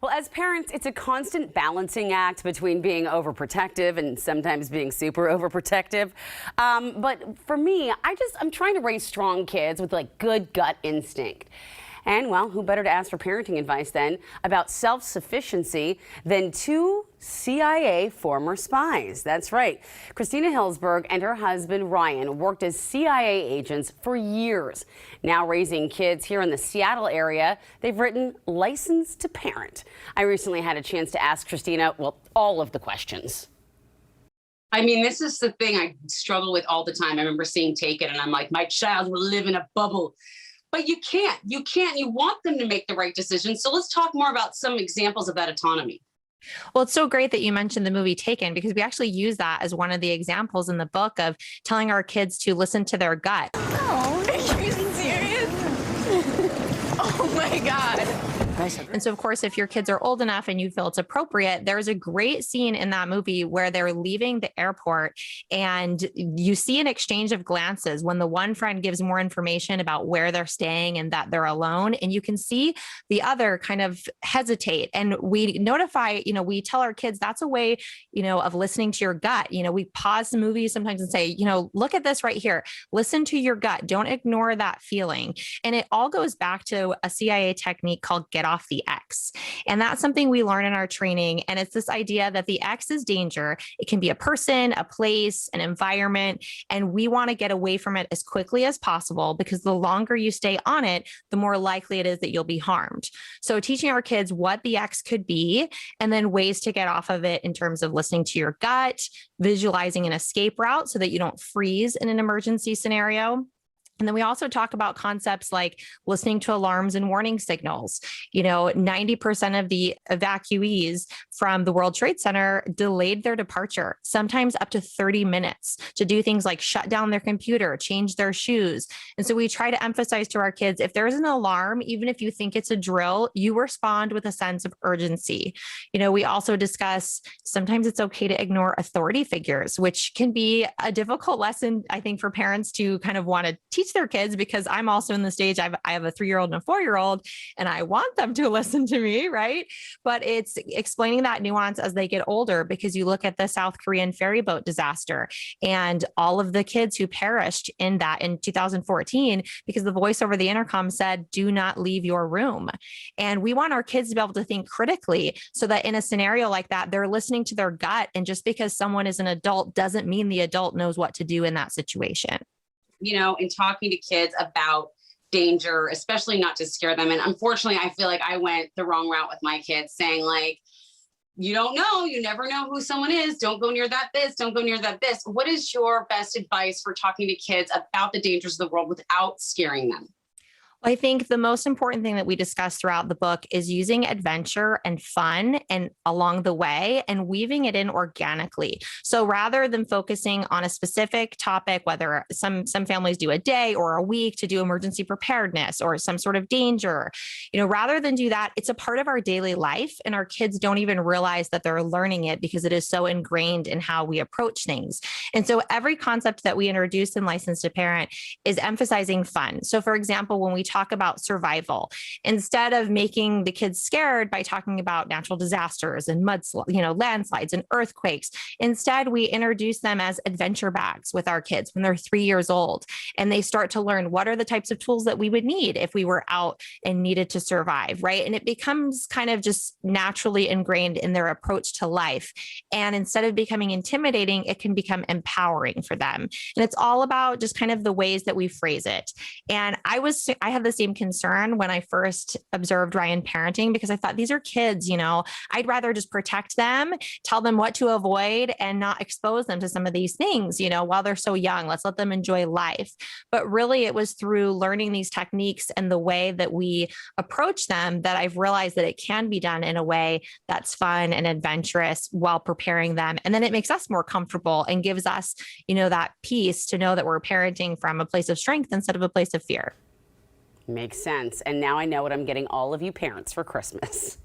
Well, as parents, it's a constant balancing act between being overprotective and sometimes being super overprotective. But for me, I'm trying to raise strong kids with like good gut instinct. And well, who better to ask for parenting advice then about self-sufficiency than two CIA former spies? That's right. Christina Hillsberg and her husband Ryan worked as CIA agents for years. Now raising kids here in the Seattle area, they've written License to Parent. I recently had a chance to ask Christina, well, all of the questions. I mean, this is the thing I struggle with all the time. I remember seeing Taken and I'm like, my child will live in a bubble. But you can't. You want them to make the right decision. So let's talk more about some examples of that autonomy. Well, it's so great that you mentioned the movie Taken, because we actually use that as one of the examples in the book of telling our kids to listen to their gut. Oh, are you serious? Oh my God. And so, of course, if your kids are old enough and you feel it's appropriate, there's a great scene in that movie where they're leaving the airport and you see an exchange of glances when the one friend gives more information about where they're staying and that they're alone. And you can see the other kind of hesitate. And we notify, we tell our kids that's a way, of listening to your gut. We pause the movie sometimes and say, look at this right here. Listen to your gut. Don't ignore that feeling. And it all goes back to a CIA technique called get off the X. And that's something we learn in our training. And it's this idea that the X is danger. It can be a person, a place, an environment. And we want to get away from it as quickly as possible, because the longer you stay on it, the more likely it is that you'll be harmed. So teaching our kids what the X could be, and then ways to get off of it in terms of listening to your gut, visualizing an escape route so that you don't freeze in an emergency scenario. And then we also talk about concepts like listening to alarms and warning signals. 90% of the evacuees from the World Trade Center delayed their departure, sometimes up to 30 minutes, to do things like shut down their computer, change their shoes. And so we try to emphasize to our kids, if there's an alarm, even if you think it's a drill, you respond with a sense of urgency. We also discuss sometimes it's okay to ignore authority figures, which can be a difficult lesson, I think, for parents to kind of want to teach their kids, because I'm also in the stage, I have a 3-year-old and a 4-year-old, and I want them to listen to me, right? But it's explaining that nuance as they get older, because you look at the South Korean ferry boat disaster and all of the kids who perished in that in 2014, because the voice over the intercom said, do not leave your room. And we want our kids to be able to think critically, so that in a scenario like that, they're listening to their gut. And just because someone is an adult doesn't mean the adult knows what to do in that situation. In talking to kids about danger, especially not to scare them. And unfortunately, I feel like I went the wrong route with my kids, saying like, you don't know, you never know who someone is. Don't go near that this, don't go near that this. What is your best advice for talking to kids about the dangers of the world without scaring them? I think the most important thing that we discuss throughout the book is using adventure and fun and along the way, and weaving it in organically. So rather than focusing on a specific topic, whether some families do a day or a week to do emergency preparedness or some sort of danger, rather than do that, it's a part of our daily life, and our kids don't even realize that they're learning it because it is so ingrained in how we approach things. And so every concept that we introduce in License to Parent is emphasizing fun. So for example, when we talk about survival, instead of making the kids scared by talking about natural disasters and landslides and earthquakes, instead we introduce them as adventure bags with our kids when they're 3 years old, and they start to learn what are the types of tools that we would need if we were out and needed to survive, right? And it becomes kind of just naturally ingrained in their approach to life. And instead of becoming intimidating, it can become empowering for them. And it's all about just kind of the ways that we phrase it. And I had the same concern when I first observed Ryan parenting, because I thought, these are kids, I'd rather just protect them, tell them what to avoid, and not expose them to some of these things, while they're so young. Let's let them enjoy life. But really, it was through learning these techniques and the way that we approach them that I've realized that it can be done in a way that's fun and adventurous while preparing them. And then it makes us more comfortable and gives us, that peace to know that we're parenting from a place of strength instead of a place of fear. Makes sense. And now I know what I'm getting all of you parents for Christmas.